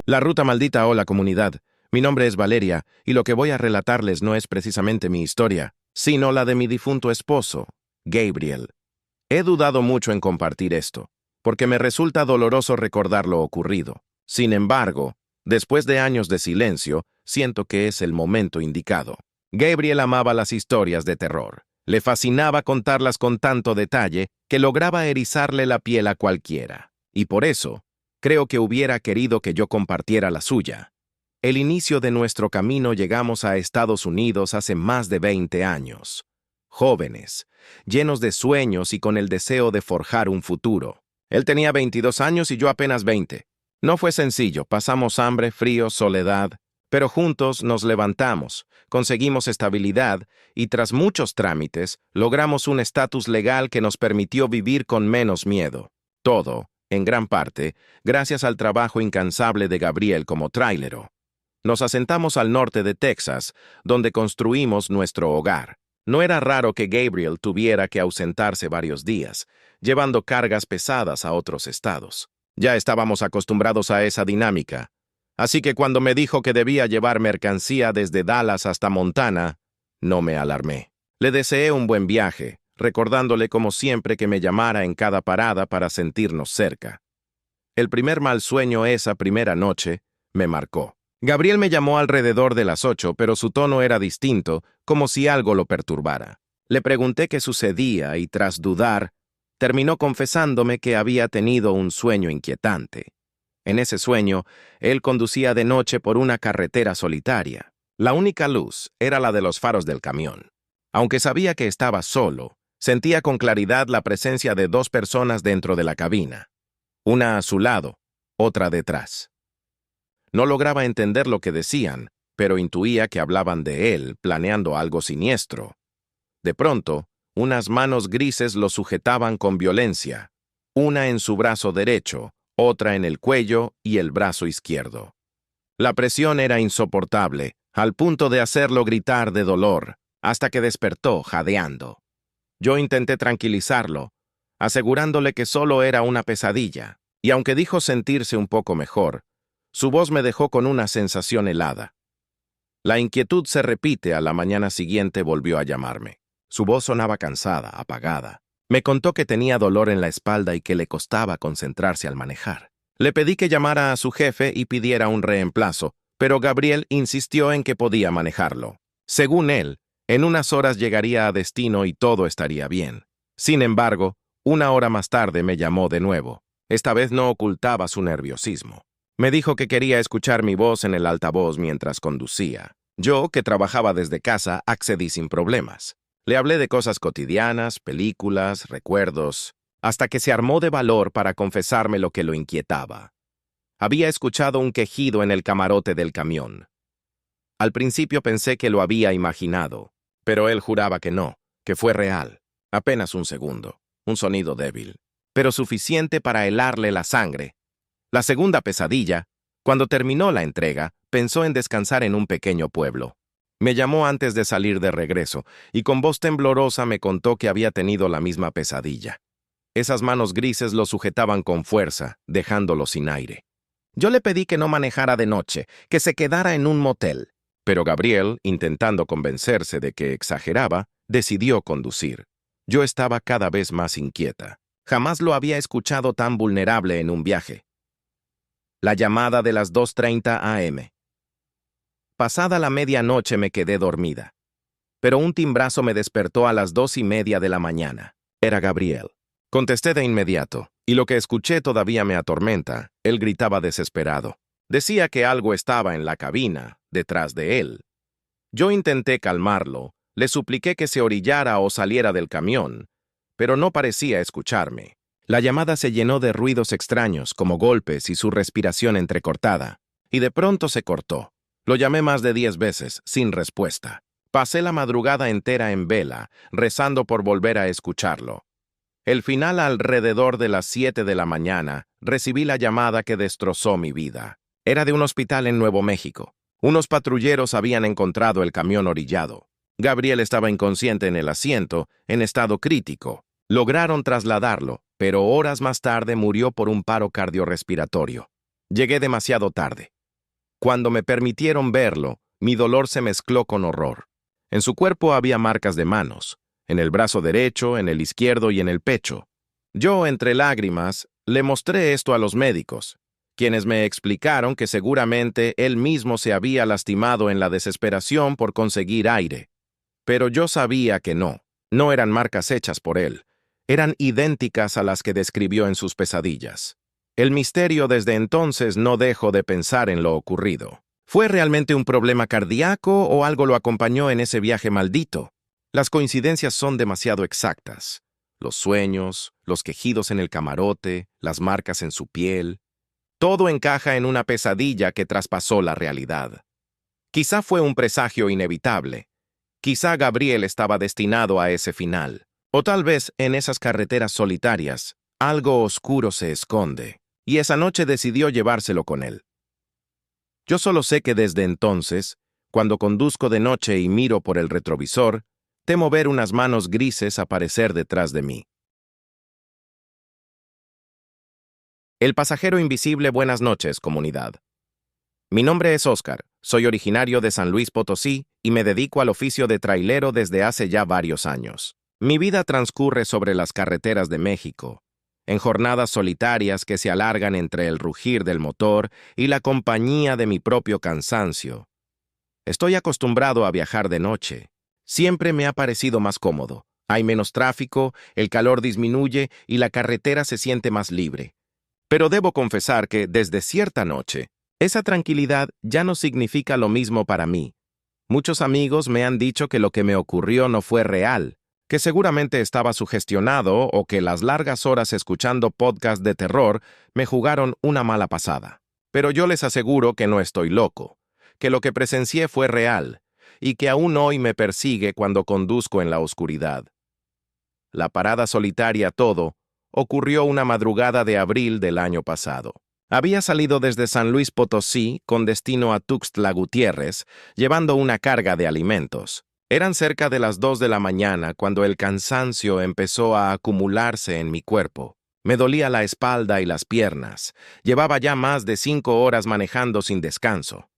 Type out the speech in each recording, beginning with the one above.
La ruta maldita. Hola comunidad, mi nombre es Valeria y lo que voy a relatarles no es precisamente mi historia, sino la de mi difunto esposo, Gabriel. He dudado mucho en compartir esto, porque me resulta doloroso recordar lo ocurrido. Sin embargo, después de años de silencio, siento que es el momento indicado. Gabriel amaba las historias de terror. Le fascinaba contarlas con tanto detalle que lograba erizarle la piel a cualquiera. Y por eso, creo que hubiera querido que yo compartiera la suya. El inicio de nuestro camino llegamos a Estados Unidos hace más de 20 años. Jóvenes, llenos de sueños y con el deseo de forjar un futuro. Él tenía 22 años y yo apenas 20. No fue sencillo, pasamos hambre, frío, soledad, pero juntos nos levantamos, conseguimos estabilidad y tras muchos trámites logramos un estatus legal que nos permitió vivir con menos miedo. Todo, en gran parte, gracias al trabajo incansable de Gabriel como trailero. Nos asentamos al norte de Texas, donde construimos nuestro hogar. No era raro que Gabriel tuviera que ausentarse varios días, llevando cargas pesadas a otros estados. Ya estábamos acostumbrados a esa dinámica, así que cuando me dijo que debía llevar mercancía desde Dallas hasta Montana, no me alarmé. Le deseé un buen viaje, recordándole como siempre que me llamara en cada parada para sentirnos cerca. El primer mal sueño esa primera noche me marcó. Gabriel me llamó alrededor de las 8, pero su tono era distinto, como si algo lo perturbara. Le pregunté qué sucedía y tras dudar, terminó confesándome que había tenido un sueño inquietante. En ese sueño, él conducía de noche por una carretera solitaria. La única luz era la de los faros del camión. Aunque sabía que estaba solo, sentía con claridad la presencia de 2 personas dentro de la cabina. Una a su lado, otra detrás. No lograba entender lo que decían, pero intuía que hablaban de él, planeando algo siniestro. De pronto, unas manos grises lo sujetaban con violencia, una en su brazo derecho, otra en el cuello y el brazo izquierdo. La presión era insoportable, al punto de hacerlo gritar de dolor, hasta que despertó jadeando. Yo intenté tranquilizarlo, asegurándole que solo era una pesadilla, y aunque dijo sentirse un poco mejor, su voz me dejó con una sensación helada. La inquietud se repite. A la mañana siguiente volvió a llamarme. Su voz sonaba cansada, apagada. Me contó que tenía dolor en la espalda y que le costaba concentrarse al manejar. Le pedí que llamara a su jefe y pidiera un reemplazo, pero Gabriel insistió en que podía manejarlo. Según él, en unas horas llegaría a destino y todo estaría bien. Sin embargo, 1 hora más tarde me llamó de nuevo. Esta vez no ocultaba su nerviosismo. Me dijo que quería escuchar mi voz en el altavoz mientras conducía. Yo, que trabajaba desde casa, accedí sin problemas. Le hablé de cosas cotidianas, películas, recuerdos, hasta que se armó de valor para confesarme lo que lo inquietaba. Había escuchado un quejido en el camarote del camión. Al principio pensé que lo había imaginado, pero él juraba que no, que fue real. Apenas un segundo, un sonido débil, pero suficiente para helarle la sangre. La segunda pesadilla, cuando terminó la entrega, pensó en descansar en un pequeño pueblo. Me llamó antes de salir de regreso y con voz temblorosa me contó que había tenido la misma pesadilla. Esas manos grises lo sujetaban con fuerza, dejándolo sin aire. Yo le pedí que no manejara de noche, que se quedara en un motel. Pero Gabriel, intentando convencerse de que exageraba, decidió conducir. Yo estaba cada vez más inquieta. Jamás lo había escuchado tan vulnerable en un viaje. La llamada de las 2:30 a.m. Pasada la medianoche me quedé dormida, pero un timbrazo me despertó a las 2:30 de la mañana. Era Gabriel. Contesté de inmediato, y lo que escuché todavía me atormenta. Él gritaba desesperado. Decía que algo estaba en la cabina, detrás de él. Yo intenté calmarlo, le supliqué que se orillara o saliera del camión, pero no parecía escucharme. La llamada se llenó de ruidos extraños, como golpes y su respiración entrecortada, y de pronto se cortó. Lo llamé más de 10 veces, sin respuesta. Pasé la madrugada entera en vela, rezando por volver a escucharlo. El final, alrededor de las 7 de la mañana, recibí la llamada que destrozó mi vida. Era de un hospital en Nuevo México. Unos patrulleros habían encontrado el camión orillado. Gabriel estaba inconsciente en el asiento, en estado crítico. Lograron trasladarlo, pero horas más tarde murió por un paro cardiorrespiratorio. Llegué demasiado tarde. Cuando me permitieron verlo, mi dolor se mezcló con horror. En su cuerpo había marcas de manos, en el brazo derecho, en el izquierdo y en el pecho. Yo, entre lágrimas, le mostré esto a los médicos, quienes me explicaron que seguramente él mismo se había lastimado en la desesperación por conseguir aire. Pero yo sabía que no eran marcas hechas por él, eran idénticas a las que describió en sus pesadillas. El misterio desde entonces no dejó de pensar en lo ocurrido. ¿Fue realmente un problema cardíaco o algo lo acompañó en ese viaje maldito? Las coincidencias son demasiado exactas. Los sueños, los quejidos en el camarote, las marcas en su piel. Todo encaja en una pesadilla que traspasó la realidad. Quizá fue un presagio inevitable. Quizá Gabriel estaba destinado a ese final. O tal vez en esas carreteras solitarias, algo oscuro se esconde, y esa noche decidió llevárselo con él. Yo solo sé que desde entonces, cuando conduzco de noche y miro por el retrovisor, temo ver unas manos grises aparecer detrás de mí. El pasajero invisible. Buenas noches, comunidad. Mi nombre es Oscar, soy originario de San Luis Potosí y me dedico al oficio de trailero desde hace ya varios años. Mi vida transcurre sobre las carreteras de México, en jornadas solitarias que se alargan entre el rugir del motor y la compañía de mi propio cansancio. Estoy acostumbrado a viajar de noche. Siempre me ha parecido más cómodo. Hay menos tráfico, el calor disminuye y la carretera se siente más libre. Pero debo confesar que, desde cierta noche, esa tranquilidad ya no significa lo mismo para mí. Muchos amigos me han dicho que lo que me ocurrió no fue real, que seguramente estaba sugestionado o que las largas horas escuchando podcasts de terror me jugaron una mala pasada. Pero yo les aseguro que no estoy loco, que lo que presencié fue real y que aún hoy me persigue cuando conduzco en la oscuridad. La parada solitaria todo ocurrió una madrugada de abril del año pasado. Había salido desde San Luis Potosí con destino a Tuxtla Gutiérrez, llevando una carga de alimentos. Eran cerca de las 2 de la mañana cuando el cansancio empezó a acumularse en mi cuerpo. Me dolía la espalda y las piernas. Llevaba ya más de 5 horas manejando sin descanso.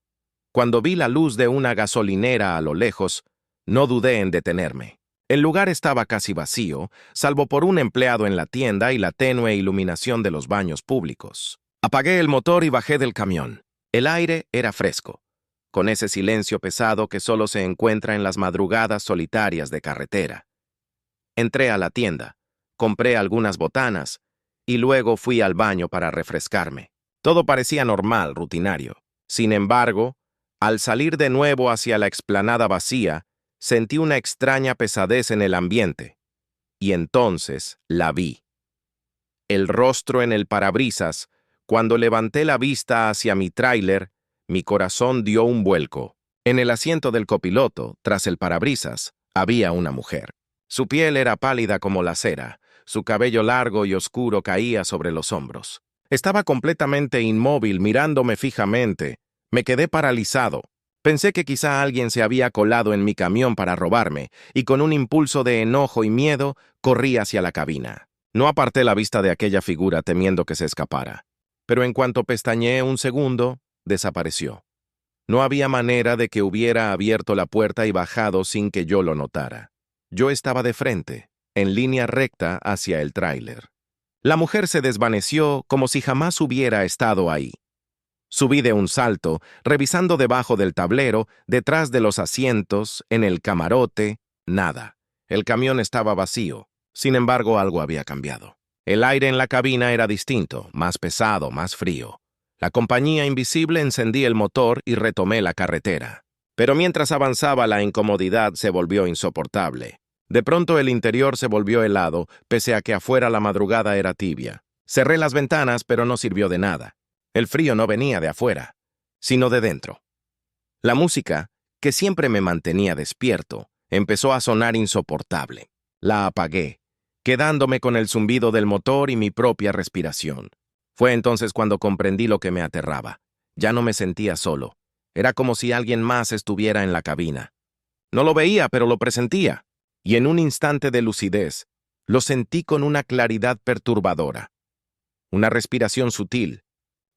Cuando vi la luz de una gasolinera a lo lejos, no dudé en detenerme. El lugar estaba casi vacío, salvo por un empleado en la tienda y la tenue iluminación de los baños públicos. Apagué el motor y bajé del camión. El aire era fresco, con ese silencio pesado que solo se encuentra en las madrugadas solitarias de carretera. Entré a la tienda, compré algunas botanas y luego fui al baño para refrescarme. Todo parecía normal, rutinario. Sin embargo, al salir de nuevo hacia la explanada vacía, sentí una extraña pesadez en el ambiente. Y entonces la vi. El rostro en el parabrisas. Cuando levanté la vista hacia mi tráiler, mi corazón dio un vuelco. En el asiento del copiloto, tras el parabrisas, había una mujer. Su piel era pálida como la cera, su cabello largo y oscuro caía sobre los hombros. Estaba completamente inmóvil, mirándome fijamente. Me quedé paralizado. Pensé que quizá alguien se había colado en mi camión para robarme, y con un impulso de enojo y miedo, corrí hacia la cabina. No aparté la vista de aquella figura temiendo que se escapara. Pero en cuanto pestañeé un segundo, desapareció. No había manera de que hubiera abierto la puerta y bajado sin que yo lo notara. Yo estaba de frente, en línea recta hacia el tráiler. La mujer se desvaneció como si jamás hubiera estado ahí. Subí de un salto, revisando debajo del tablero, detrás de los asientos, en el camarote, nada. El camión estaba vacío. Sin embargo, algo había cambiado. El aire en la cabina era distinto, más pesado, más frío. La compañía invisible encendí el motor y retomé la carretera. Pero mientras avanzaba, la incomodidad se volvió insoportable. De pronto el interior se volvió helado, pese a que afuera la madrugada era tibia. Cerré las ventanas, pero no sirvió de nada. El frío no venía de afuera, sino de dentro. La música, que siempre me mantenía despierto, empezó a sonar insoportable. La apagué, quedándome con el zumbido del motor y mi propia respiración. Fue entonces cuando comprendí lo que me aterraba. Ya no me sentía solo. Era como si alguien más estuviera en la cabina. No lo veía, pero lo presentía. Y en un instante de lucidez, lo sentí con una claridad perturbadora. Una respiración sutil,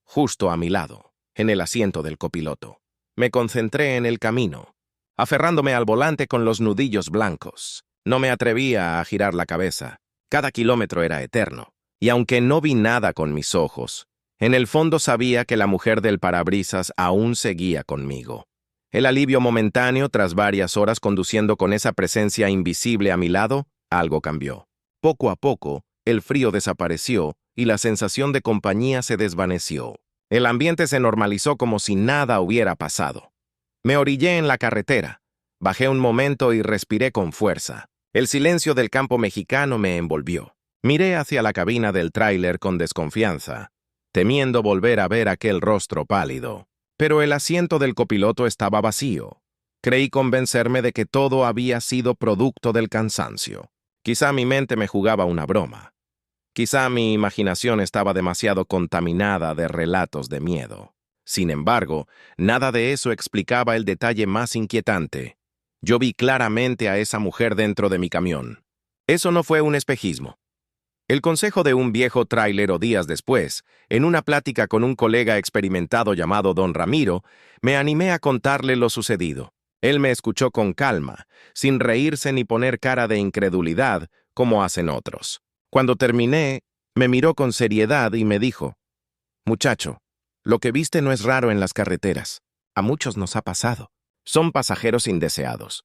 justo a mi lado. en el asiento del copiloto. Me concentré en el camino, aferrándome al volante con los nudillos blancos. No me atrevía a girar la cabeza. Cada kilómetro era eterno, y aunque no vi nada con mis ojos, en el fondo sabía que la mujer del parabrisas aún seguía conmigo. El alivio momentáneo tras varias horas conduciendo con esa presencia invisible a mi lado, algo cambió. Poco a poco, el frío desapareció y la sensación de compañía se desvaneció. El ambiente se normalizó como si nada hubiera pasado. Me orillé en la carretera, bajé un momento y respiré con fuerza. El silencio del campo mexicano me envolvió. Miré hacia la cabina del tráiler con desconfianza, temiendo volver a ver aquel rostro pálido. Pero el asiento del copiloto estaba vacío. Creí convencerme de que todo había sido producto del cansancio. Quizá mi mente me jugaba una broma. Quizá mi imaginación estaba demasiado contaminada de relatos de miedo. Sin embargo, nada de eso explicaba el detalle más inquietante. Yo vi claramente a esa mujer dentro de mi camión. Eso no fue un espejismo. El consejo de un viejo trailero días después, en una plática con un colega experimentado llamado Don Ramiro, me animé a contarle lo sucedido. Él me escuchó con calma, sin reírse ni poner cara de incredulidad, como hacen otros. Cuando terminé, me miró con seriedad y me dijo: «Muchacho, lo que viste no es raro en las carreteras. A muchos nos ha pasado. Son pasajeros indeseados.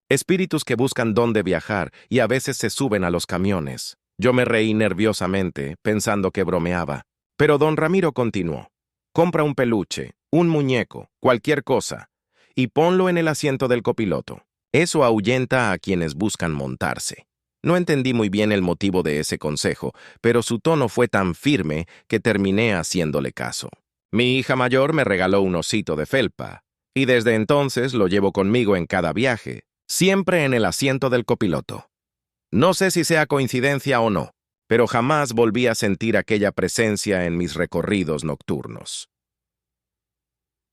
Espíritus que buscan dónde viajar y a veces se suben a los camiones». Yo me reí nerviosamente, pensando que bromeaba. Pero don Ramiro continuó: «Compra un peluche, un muñeco, cualquier cosa, y ponlo en el asiento del copiloto. Eso ahuyenta a quienes buscan montarse». No entendí muy bien el motivo de ese consejo, pero su tono fue tan firme que terminé haciéndole caso. Mi hija mayor me regaló un osito de felpa, y desde entonces lo llevo conmigo en cada viaje, siempre en el asiento del copiloto. No sé si sea coincidencia o no, pero jamás volví a sentir aquella presencia en mis recorridos nocturnos.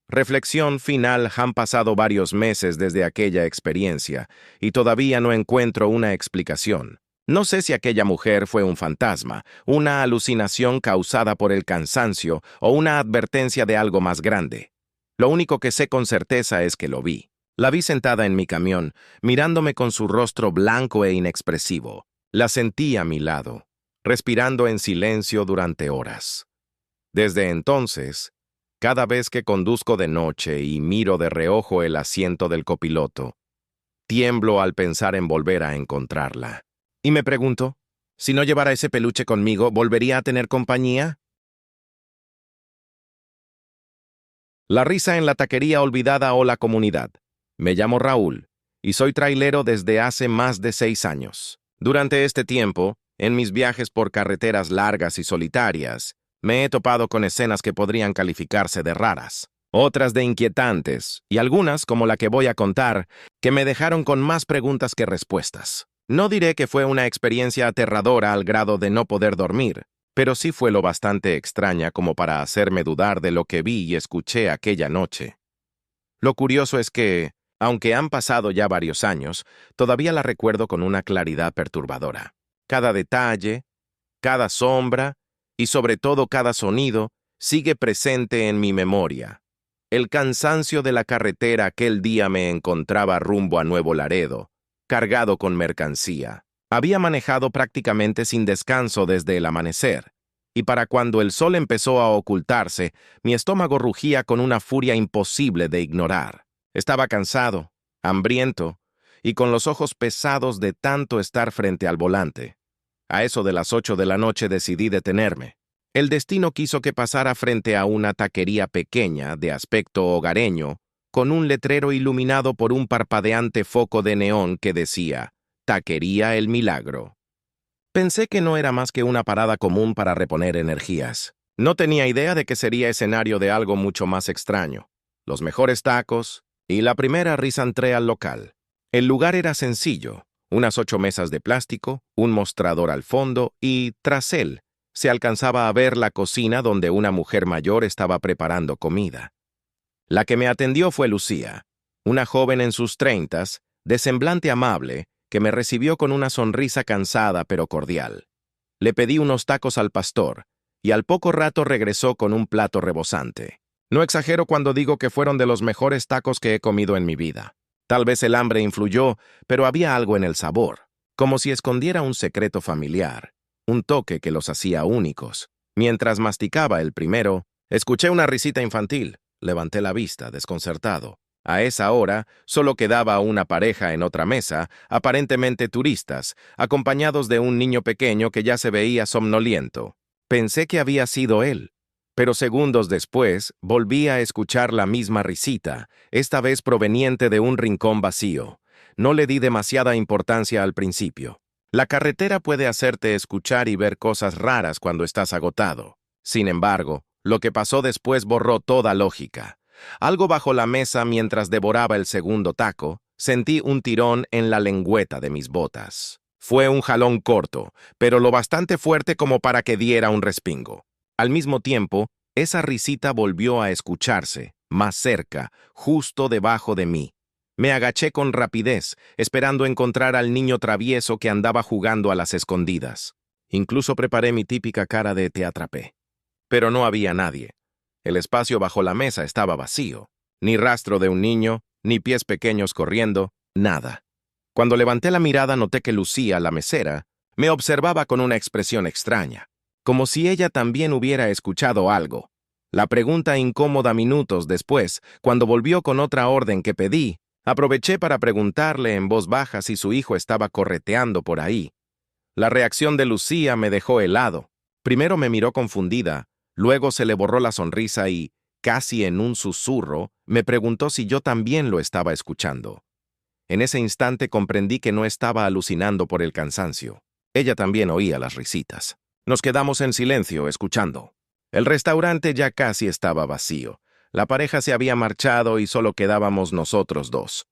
Reflexión final: han pasado varios meses desde aquella experiencia y todavía no encuentro una explicación. No sé si aquella mujer fue un fantasma, una alucinación causada por el cansancio o una advertencia de algo más grande. Lo único que sé con certeza es que lo vi. La vi sentada en mi camión, mirándome con su rostro blanco e inexpresivo. La sentí a mi lado, respirando en silencio durante horas. Desde entonces, cada vez que conduzco de noche y miro de reojo el asiento del copiloto, tiemblo al pensar en volver a encontrarla. Y me pregunto, si no llevara ese peluche conmigo, ¿volvería a tener compañía? La risa en la taquería olvidada o la comunidad. Me llamo Raúl y soy trailero desde hace más de 6 años. Durante este tiempo, en mis viajes por carreteras largas y solitarias, me he topado con escenas que podrían calificarse de raras, otras de inquietantes, y algunas, como la que voy a contar, que me dejaron con más preguntas que respuestas. No diré que fue una experiencia aterradora al grado de no poder dormir, pero sí fue lo bastante extraña como para hacerme dudar de lo que vi y escuché aquella noche. Lo curioso es que, aunque han pasado ya varios años, todavía la recuerdo con una claridad perturbadora. Cada detalle, cada sombra y sobre todo cada sonido sigue presente en mi memoria. El cansancio de la carretera aquel día me encontraba rumbo a Nuevo Laredo, cargado con mercancía. Había manejado prácticamente sin descanso desde el amanecer, y para cuando el sol empezó a ocultarse, mi estómago rugía con una furia imposible de ignorar. Estaba cansado, hambriento y con los ojos pesados de tanto estar frente al volante. A eso de las 8 de la noche decidí detenerme. El destino quiso que pasara frente a una taquería pequeña de aspecto hogareño, con un letrero iluminado por un parpadeante foco de neón que decía: «Taquería El Milagro». Pensé que no era más que una parada común para reponer energías. No tenía idea de que sería escenario de algo mucho más extraño. Los mejores tacos y la primera risantrea al local. El lugar era sencillo: unas 8 mesas de plástico, un mostrador al fondo y, tras él, se alcanzaba a ver la cocina donde una mujer mayor estaba preparando comida. La que me atendió fue Lucía, una joven en sus 30s, de semblante amable, que me recibió con una sonrisa cansada pero cordial. Le pedí unos tacos al pastor, y al poco rato regresó con un plato rebosante. No exagero cuando digo que fueron de los mejores tacos que he comido en mi vida. Tal vez el hambre influyó, pero había algo en el sabor, como si escondiera un secreto familiar, un toque que los hacía únicos. Mientras masticaba el primero, escuché una risita infantil. Levanté la vista, desconcertado. A esa hora, solo quedaba una pareja en otra mesa, aparentemente turistas, acompañados de un niño pequeño que ya se veía somnoliento. Pensé que había sido él. Pero segundos después, volví a escuchar la misma risita, esta vez proveniente de un rincón vacío. No le di demasiada importancia al principio. La carretera puede hacerte escuchar y ver cosas raras cuando estás agotado. Sin embargo, lo que pasó después borró toda lógica. Algo bajo la mesa mientras devoraba el segundo taco, sentí un tirón en la lengüeta de mis botas. Fue un jalón corto, pero lo bastante fuerte como para que diera un respingo. Al mismo tiempo, esa risita volvió a escucharse, más cerca, justo debajo de mí. Me agaché con rapidez, esperando encontrar al niño travieso que andaba jugando a las escondidas. Incluso preparé mi típica cara de "te atrapé". Pero no había nadie. El espacio bajo la mesa estaba vacío. Ni rastro de un niño, ni pies pequeños corriendo, nada. Cuando levanté la mirada noté que Lucía, la mesera, me observaba con una expresión extraña, como si ella también hubiera escuchado algo. La pregunta incómoda minutos después, cuando volvió con otra orden que pedí, aproveché para preguntarle en voz baja si su hijo estaba correteando por ahí. La reacción de Lucía me dejó helado. Primero me miró confundida, luego se le borró la sonrisa y, casi en un susurro, me preguntó si yo también lo estaba escuchando. En ese instante comprendí que no estaba alucinando por el cansancio. Ella también oía las risitas. Nos quedamos en silencio, escuchando. El restaurante ya casi estaba vacío. La pareja se había marchado y solo quedábamos nosotros dos.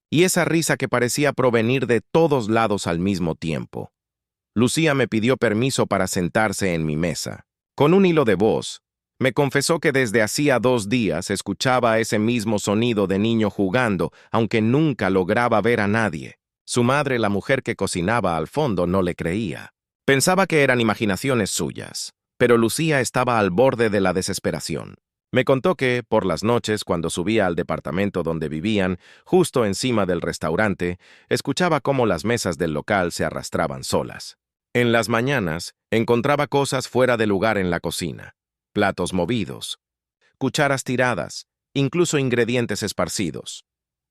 Y esa risa que parecía provenir de todos lados al mismo tiempo. Lucía me pidió permiso para sentarse en mi mesa. Con un hilo de voz, me confesó que desde hacía 2 días escuchaba ese mismo sonido de niño jugando, aunque nunca lograba ver a nadie. Su madre, la mujer que cocinaba al fondo, no le creía. Pensaba que eran imaginaciones suyas, pero Lucía estaba al borde de la desesperación. Me contó que, por las noches, cuando subía al departamento donde vivían, justo encima del restaurante, escuchaba cómo las mesas del local se arrastraban solas. En las mañanas, encontraba cosas fuera de lugar en la cocina. Platos movidos, cucharas tiradas, incluso ingredientes esparcidos.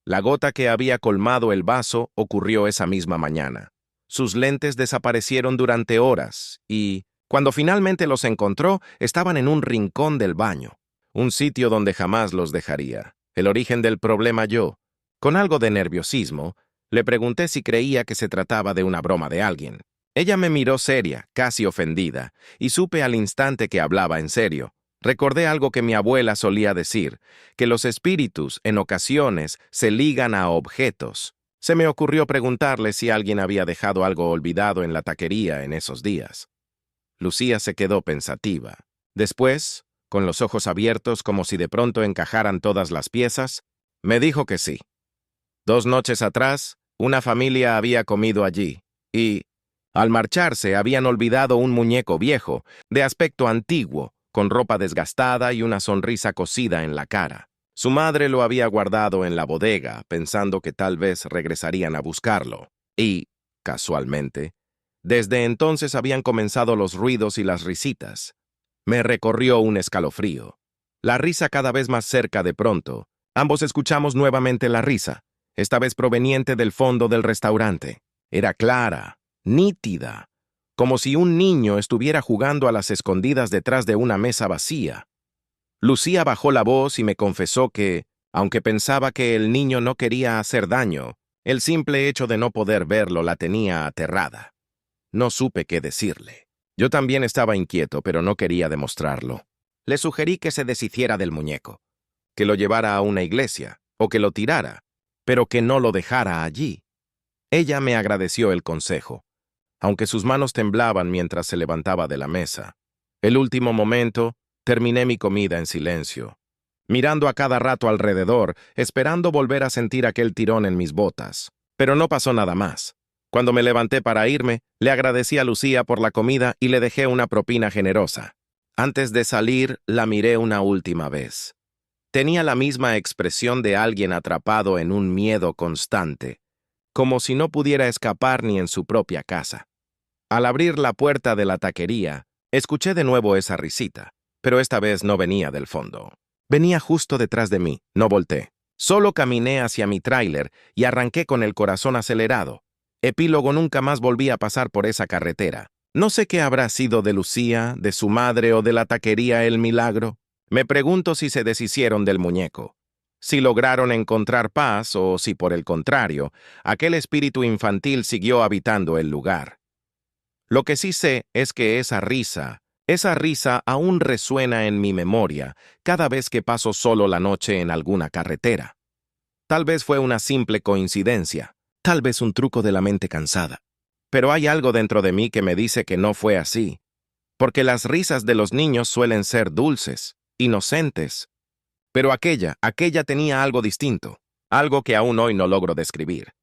La gota que había colmado el vaso ocurrió esa misma mañana. Sus lentes desaparecieron durante horas y, cuando finalmente los encontró, estaban en un rincón del baño. Un sitio donde jamás los dejaría. El origen del problema yo. Con algo de nerviosismo, le pregunté si creía que se trataba de una broma de alguien. Ella me miró seria, casi ofendida, y supe al instante que hablaba en serio. Recordé algo que mi abuela solía decir, que los espíritus, en ocasiones, se ligan a objetos. Se me ocurrió preguntarle si alguien había dejado algo olvidado en la taquería en esos días. Lucía se quedó pensativa. Después, con los ojos abiertos como si de pronto encajaran todas las piezas, me dijo que sí. 2 noches atrás, una familia había comido allí, y, al marcharse, habían olvidado un muñeco viejo, de aspecto antiguo, con ropa desgastada y una sonrisa cosida en la cara. Su madre lo había guardado en la bodega, pensando que tal vez regresarían a buscarlo. Y, casualmente, desde entonces habían comenzado los ruidos y las risitas. Me recorrió un escalofrío. La risa cada vez más cerca de pronto. Ambos escuchamos nuevamente la risa, esta vez proveniente del fondo del restaurante. Era clara, nítida, como si un niño estuviera jugando a las escondidas detrás de una mesa vacía. Lucía bajó la voz y me confesó que, aunque pensaba que el niño no quería hacer daño, el simple hecho de no poder verlo la tenía aterrada. No supe qué decirle. Yo también estaba inquieto, pero no quería demostrarlo. Le sugerí que se deshiciera del muñeco, que lo llevara a una iglesia, o que lo tirara, pero que no lo dejara allí. Ella me agradeció el consejo, aunque sus manos temblaban mientras se levantaba de la mesa. El último momento, terminé mi comida en silencio, mirando a cada rato alrededor, esperando volver a sentir aquel tirón en mis botas. Pero no pasó nada más. Cuando me levanté para irme, le agradecí a Lucía por la comida y le dejé una propina generosa. Antes de salir, la miré una última vez. Tenía la misma expresión de alguien atrapado en un miedo constante, como si no pudiera escapar ni en su propia casa. Al abrir la puerta de la taquería, escuché de nuevo esa risita, pero esta vez no venía del fondo. Venía justo detrás de mí, no volteé. Solo caminé hacia mi tráiler y arranqué con el corazón acelerado. Epílogo: nunca más volví a pasar por esa carretera. No sé qué habrá sido de Lucía, de su madre o de la taquería El Milagro. Me pregunto si se deshicieron del muñeco, si lograron encontrar paz o si, por el contrario, aquel espíritu infantil siguió habitando el lugar. Lo que sí sé es que esa risa aún resuena en mi memoria cada vez que paso solo la noche en alguna carretera. Tal vez fue una simple coincidencia, tal vez un truco de la mente cansada. Pero hay algo dentro de mí que me dice que no fue así, porque las risas de los niños suelen ser dulces, inocentes. Pero aquella tenía algo distinto, algo que aún hoy no logro describir.